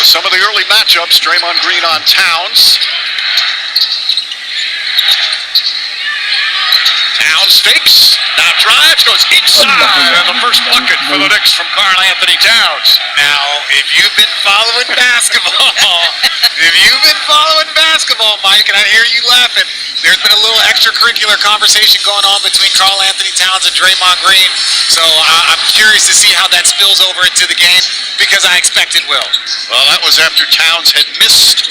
Some of the early matchups, Draymond Green on Towns. Towns fakes, now drives, goes inside, and the first bucket for the Knicks from Karl Anthony Towns. Now, if you've been following basketball, Mike, and I hear you laughing, there's been a little extracurricular conversation going on between Karl Anthony Towns and Draymond Green. So I'm curious to see how that spills over into the game, because I expect it will. Well, that was after Towns had missed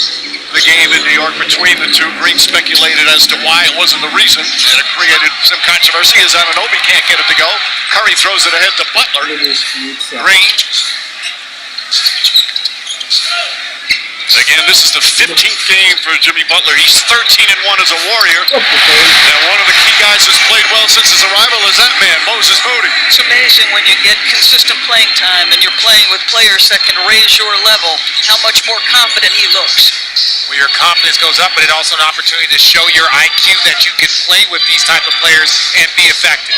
the game in New York between the two. Green speculated as to why it wasn't the reason, and it created some controversy as Anunoby can't get it to go. Curry throws it ahead to Butler. Green. Again, this is the 15th game for Jimmy Butler. He's 13-1 as a Warrior. And one of the key guys who's played well since his arrival is that man, Moses Moody. It's amazing when you get consistent playing time and you're playing with players that can raise your level, how much more confident he looks. Well, your confidence goes up, but it's also an opportunity to show your IQ that you can play with these type of players and be effective.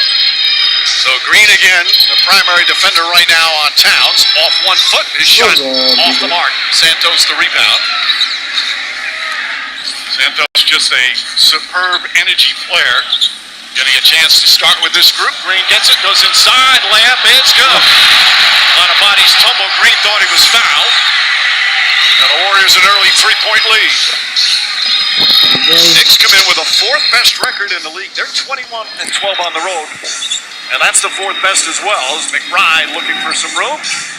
So Green again, the primary defender right now on Towns. Off one foot, his shot off the mark. Santos the rebound. Santos just a superb energy player. Getting a chance to start with this group. Green gets it, goes inside, layup, it's good. A lot of bodies tumble. Green thought he was fouled. And the Warriors an early three-point lead. Knicks come in with a fourth best record in the league. They're 21-12 on the road. And that's the fourth best as well. As McBride looking for some room.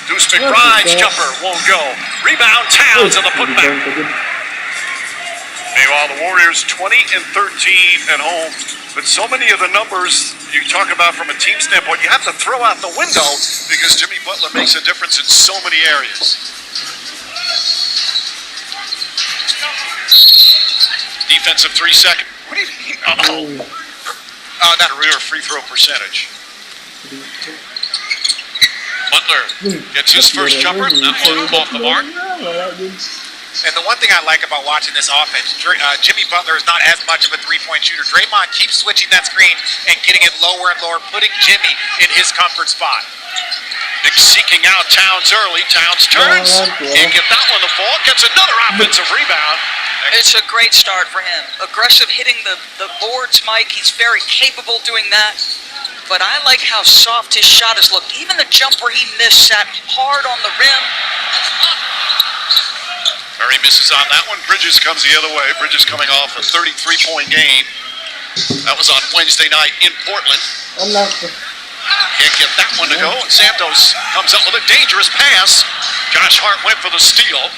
Deuce McBride's jumper won't go. Rebound Towns on the putback. Meanwhile, the Warriors 20-13 at home. But so many of the numbers you talk about from a team standpoint, you have to throw out the window because Jimmy Butler makes a difference in so many areas. Defensive 3 second. What do you mean? Not a real free throw percentage. Butler gets his first jumper. That one off the mark. And the one thing I like about watching this offense, Jimmy Butler is not as much of a three-point shooter. Draymond keeps switching that screen and getting it lower and lower, putting Jimmy in his comfort spot. Knicks seeking out Towns early. Towns turns. Can't get that one to fall. Gets another offensive rebound. It's a great start for him. Aggressive hitting the boards, Mike. He's very capable doing that. But I like how soft his shot has looked. Even the jumper he missed sat hard on the rim. Curry misses on that one. Bridges comes the other way. Bridges coming off a 33-point game. That was on Wednesday night in Portland. Can't get that one to go. And Santos comes up with a dangerous pass. Josh Hart went for the steal.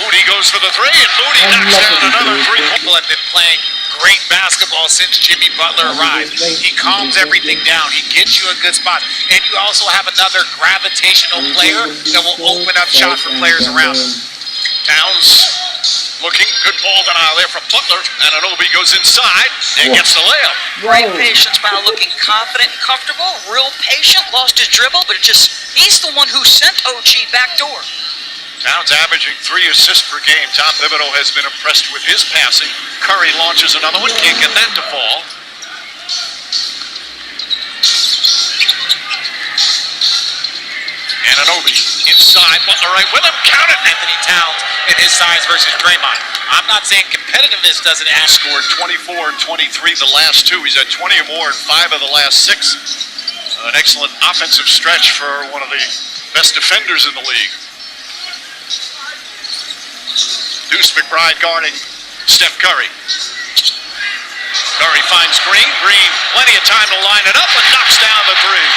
Moody goes for the three, and Moody knocks down another three. People have been playing great basketball since Jimmy Butler arrived. He calms everything down. He gets you a good spot. And you also have another gravitational player that will open up shots for players around him. Towns looking, good ball denial there from Butler. And Anunoby goes inside and gets the layup. Great patience, now looking confident and comfortable. Real patient, lost his dribble, but he's the one who sent OG backdoor. Towns averaging 3 assists per game. Tom Thibodeau has been impressed with his passing. Curry launches another one, can't get that to fall. Anunoby inside, Butler right with him, count it! Anthony Towns and his size versus Draymond. I'm not saying competitiveness doesn't add. Scored 24 and 23 the last two. He's had 20 or more in 5 of the last 6. An excellent offensive stretch for one of the best defenders in the league. Deuce McBride guarding Steph Curry. Curry finds Green. Green, plenty of time to line it up and knocks down the three.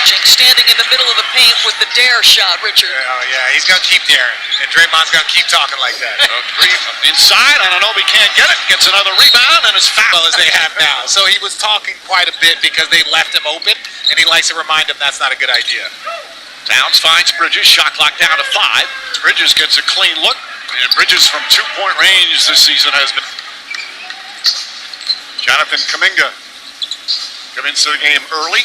Standing in the middle of the paint with the dare shot, Richard. Oh, yeah, he's going to keep daring. And Draymond's going to keep talking like that. Green inside, Anunoby can't get it. Gets another rebound and is fouled. As they have now. So he was talking quite a bit because they left him open, and he likes to remind him that's not a good idea. Towns finds Bridges. Shot clock down to 5. Bridges gets a clean look. And Bridges from 2-point range this season has been. Jonathan Kuminga comes into the game early.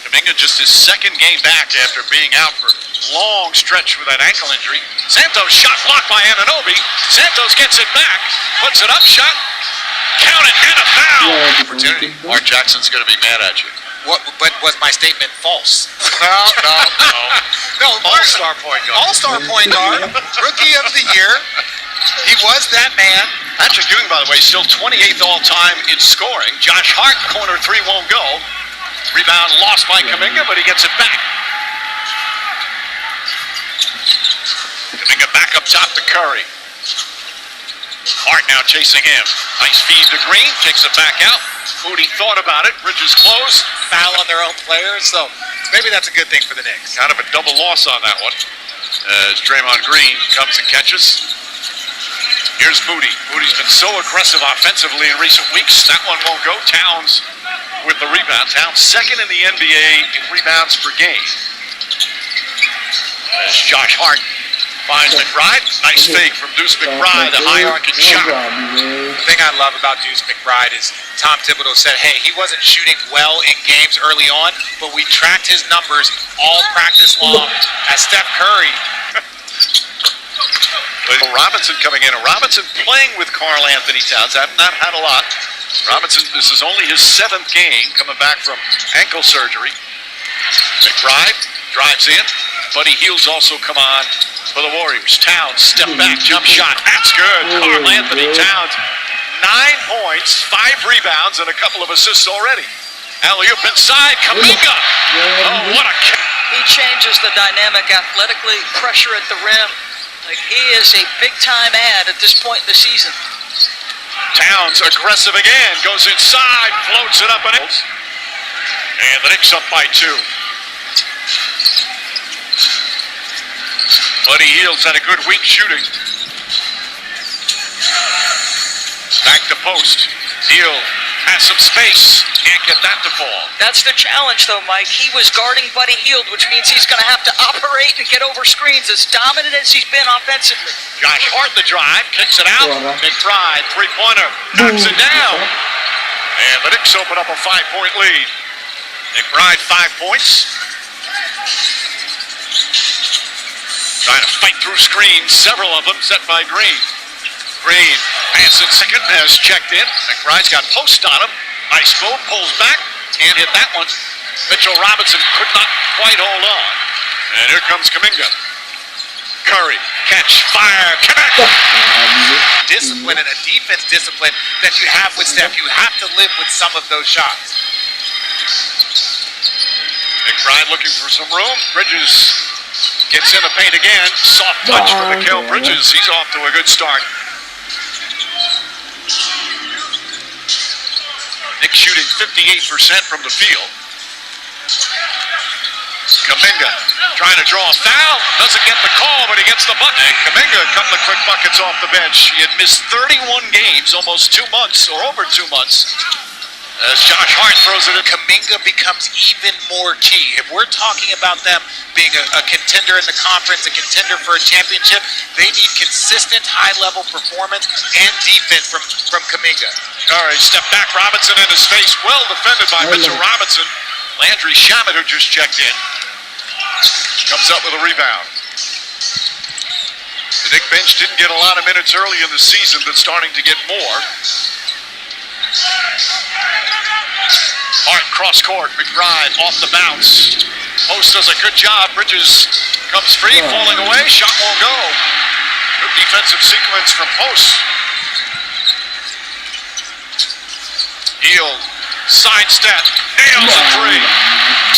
Kuminga just his second game back after being out for a long stretch with that ankle injury. Santos shot blocked by Anunoby. Santos gets it back, puts it up, shot, count it, and a foul. Opportunity. Mark Jackson's going to be mad at you. But was my statement false? No. All-star point guard. All-star point guard, rookie of the year. He was that man. Patrick Ewing, by the way, still 28th all-time in scoring. Josh Hart, corner three won't go. Rebound lost by Kuminga, but he gets it back. Kuminga back up top to Curry. Hart now chasing him. Nice feed to Green, takes it back out. Moody thought about it. Bridges close. Foul on their own players, so maybe that's a good thing for the Knicks. Kind of a double loss on that one. As Draymond Green comes and catches. Here's Moody. Moody's been so aggressive offensively in recent weeks. That one won't go. Towns with the rebound. Towns second in the NBA in rebounds per game. As Josh Hart finds McBride. Nice fake from Deuce McBride, the high arcing shot. The thing I love about Deuce McBride is Tom Thibodeau said, hey, he wasn't shooting well in games early on, but we tracked his numbers all practice long. As Steph Curry. Robinson coming in. Robinson playing with Karl Anthony Towns. Have not had a lot. Robinson, this is only his 7th game coming back from ankle surgery. McBride drives in. Buddy Hield's also come on for the Warriors. Towns, step back, jump shot. That's good. Karl Anthony Towns, 9 points, 5 rebounds, and a couple of assists already. Alley-oop inside. Kuminga. Oh, what a catch. He changes the dynamic athletically, pressure at the rim. Like, he is a big-time ad at this point in the season. Towns aggressive again, goes inside, floats it up and in. And the Knicks up by 2. Buddy Hield's had a good week shooting. Back to post. Hield has some space. Can't get that to fall. That's the challenge, though, Mike. He was guarding Buddy Hield, which means he's going to have to operate and get over screens as dominant as he's been offensively. Josh Hart the drive, kicks it out. McBride, three-pointer, knocks it down. And the Knicks open up a 5-point lead. McBride, 5 points. Trying to fight through screens, several of them set by Green. Green, pass at second, has checked in. McBride's got post on him. Nice move, pulls back, can't hit that one. Mitchell Robinson could not quite hold on. And here comes Kuminga. Curry, catch, fire, connect. Discipline and a defense discipline that you have with Steph. You have to live with some of those shots. McBride looking for some room. Bridges gets in the paint again. Soft touch from Mikal Bridges. He's off to a good start. Knicks shooting 58% from the field. Kuminga trying to draw a foul. Doesn't get the call, but he gets the bucket. And Kuminga, a couple of quick buckets off the bench. He had missed 31 games, almost 2 months, or over 2 months. As Josh Hart throws it in. Kuminga becomes even more key. If we're talking about them being a contender in the conference, a contender for a championship, they need consistent high-level performance and defense from Kuminga. All right, step back. Robinson in his face. Well defended by Mitchell Robinson. Landry Shamet, who just checked in, comes up with a rebound. The Knick bench didn't get a lot of minutes early in the season, but starting to get more. Hart cross court, McBride off the bounce. Post does a good job. Bridges comes free, falling away. Shot won't go. Good defensive sequence from Post. Hield, sidestep, nails a three.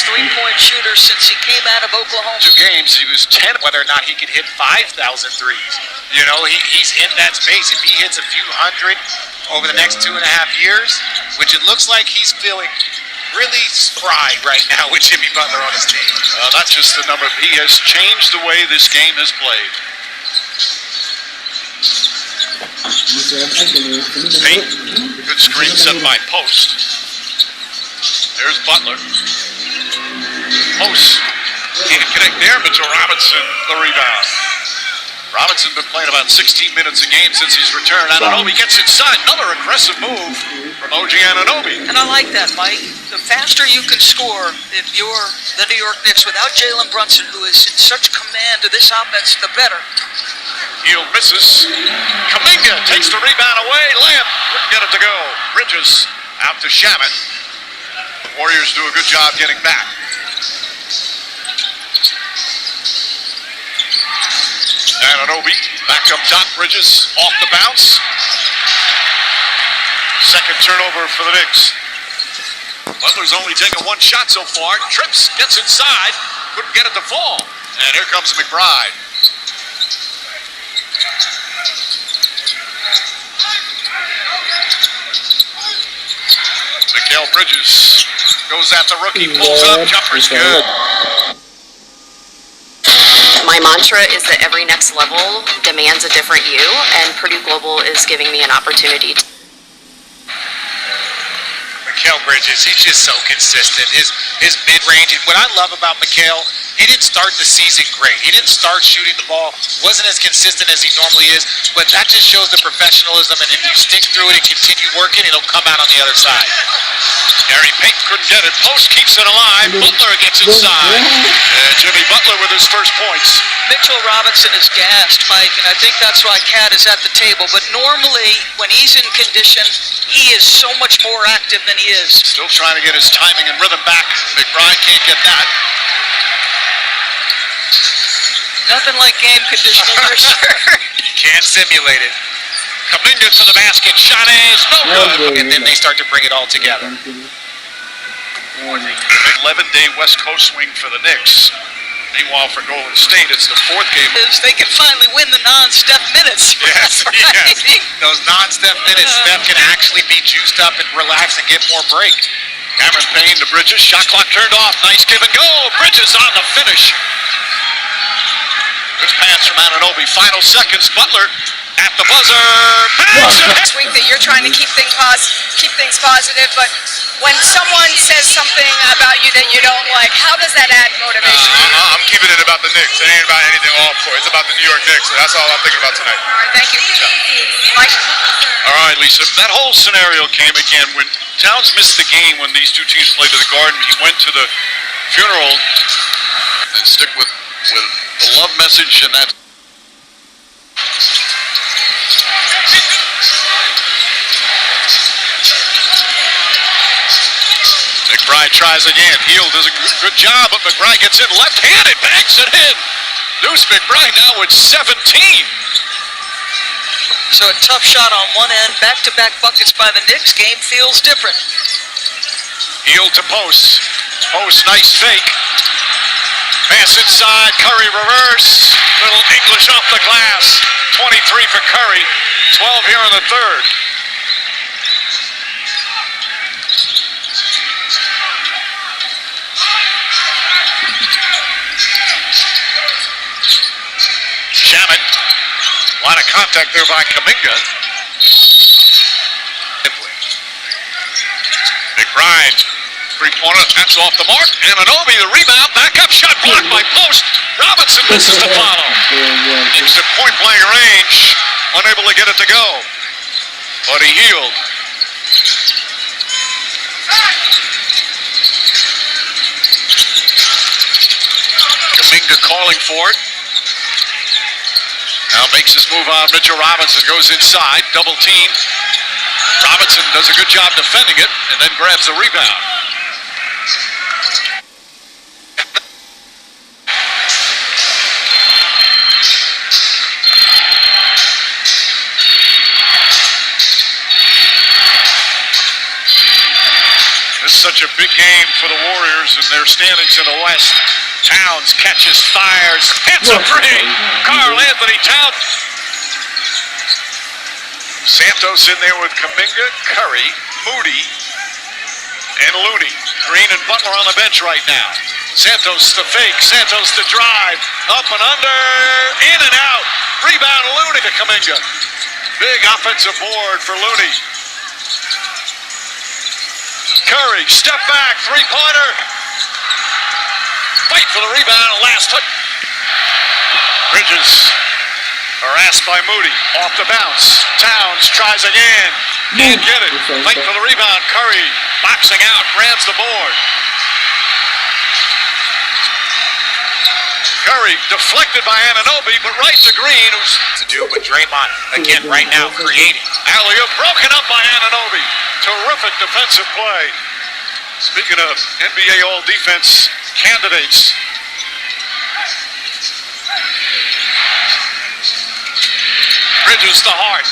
Three-point shooter since he came out of Oklahoma. 2 games, he was 10. Whether or not he could hit 5,000 threes. You know, he's in that space. If he hits a few hundred over the next 2.5 years, which it looks like he's feeling really spry right now with Jimmy Butler on his team. Not just the number. He has changed the way this game has played. Paint. Good screen set by Post. There's Butler. Post. Can't connect there. Mitchell Robinson, the rebound. Robinson's been playing about 16 minutes a game since he's returned. Anunoby gets inside. Another aggressive move from OG Anunoby. And I like that, Mike. The faster you can score if you're the New York Knicks without Jalen Brunson, who is in such command of this offense, the better. Hield misses. Kuminga takes the rebound away. Layup. Couldn't get it to go. Bridges out to Shamet. Warriors do a good job getting back. Anunoby back up top. Bridges off the bounce. Second turnover for the Knicks. Butler's only taken one shot so far. Trips, gets inside. Couldn't get it to fall. And here comes McBride. Mikal Bridges goes at the rookie. Pulls up. Jumper's good. My mantra is that every next level demands a different you, and Purdue Global is giving me an opportunity to. Mikal Bridges, he's just so consistent. His mid-range, and what I love about Mikal, he didn't start the season great. He didn't start shooting the ball, wasn't as consistent as he normally is, but that just shows the professionalism, and if you stick through it and continue working, it'll come out on the other side. Gary Payton couldn't get it. Post keeps it alive. Butler gets inside. And Jimmy Butler with his first points. Mitchell Robinson is gassed, Mike, and I think that's why Cat is at the table. But normally, when he's in condition, he is so much more active than he is. Still trying to get his timing and rhythm back. McBride can't get that. Nothing like game conditioning for sure. Can't simulate it. Kuminga to the basket. Shot is no good. And then they start to bring it all together. 11-day West Coast swing for the Knicks. Meanwhile, for Golden State, it's the fourth game. They can finally win the non-Steph minutes. Yes, right? yes. Those non-Steph minutes, Steph can actually be juiced up and relax and get more break. Cameron Payne to Bridges. Shot clock turned off. Nice give and go. Bridges on the finish. Good pass from Anunoby. Final seconds. Butler at the buzzer. This week that you're trying to keep things positive, but when someone says something about you that you don't like, how does that add motivation? I'm keeping it about the Knicks. It ain't about anything off court. It's about the New York Knicks. So that's all I'm thinking about tonight. All right, thank you. Mike? All right, Lisa. That whole scenario came again when Towns missed the game when these two teams played to the Garden. He went to the funeral and stick with the love message and that. McBride tries again. Hield does a good job, but McBride gets in left-handed, banks it in. Deuce McBride now with 17. So a tough shot on one end, back-to-back buckets by the Knicks. Game feels different. Hield to Post. Post, nice fake. Pass inside, Curry reverse. Little English off the glass. 23 for Curry, 12 here in the third. Shamet. A lot of contact there by Kuminga. McBride. Three-pointer, that's off the mark. Anunoby, the rebound, back up, shot blocked by Post. Robinson misses the follow. It's at point-blank range, unable to get it to go. But he healed. Kuminga calling for it. Now makes his move on. Mitchell Robinson goes inside, double team. Robinson does a good job defending it and then grabs the rebound. This is such a big game for the Warriors and their standings in the West. Towns catches, fires, hits a three. Karl Anthony Towns. Santos in there with Kuminga, Curry, Moody, and Looney. Green and Butler on the bench right now. Santos to fake, Santos to drive, up and under, in and out. Rebound Looney to Kuminga. Big offensive board for Looney. Curry, step back, three-pointer. Fight for the rebound, last touch. Bridges harassed by Moody, off the bounce. Towns tries again, can't get it. Fight for the rebound, Curry boxing out, grabs the board. Curry deflected by Anunoby, but right to Green, who's To do it with Draymond, again, right now, creating. alley-oop broken up by Anunoby. Terrific defensive play. Speaking of NBA All-Defense candidates, Bridges to Hart.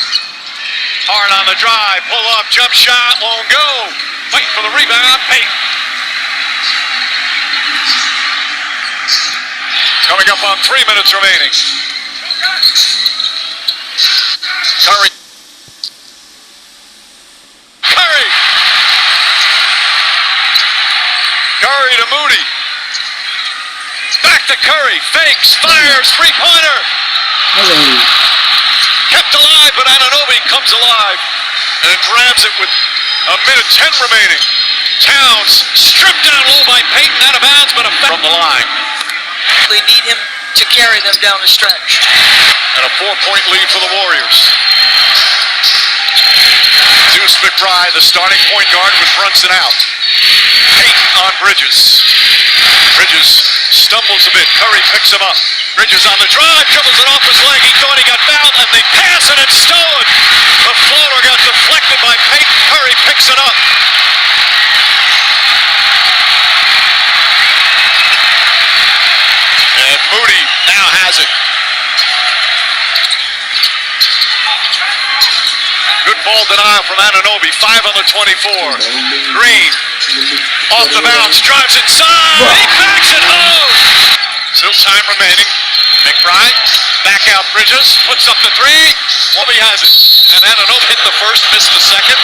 Hart on the drive, pull up, jump shot, won't go. Wait for the rebound, Payton. Coming up on 3 minutes remaining. Curry. Curry to Moody. Back to Curry. Fakes, fires, three-pointer. Kept alive, but Anunoby comes alive and grabs it with 1:10 remaining. Towns stripped down low by Payton, out of bounds, but from the line. They need him to carry them down the stretch. And a 4-point lead for the Warriors. Deuce McBride, the starting point guard with Brunson out. Payton on Bridges. Bridges stumbles a bit. Curry picks him up. Bridges on the drive, dribbles it off his leg. He thought he got fouled, and they pass, and it's stolen. The floater got deflected by Payton. Curry picks it up. And Moody now has it. Good ball denial from Anunoby. 5 on the 24. Green off the bounce, drives inside. He backs it home. Still time remaining. McBride back out Bridges, puts up the three. Wobby has it. And Anunoby hit the first, missed the second.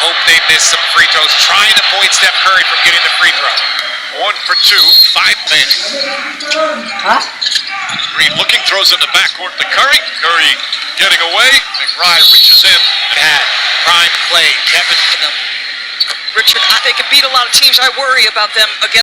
Hope they missed some free throws, trying to avoid Steph Curry from getting the free throw. 1 for 2, 5 men. Green looking, throws in the backcourt to Curry. Curry getting away. McBride reaches in. Had prime play. Kevin. Richard, they can beat a lot of teams. I worry about them against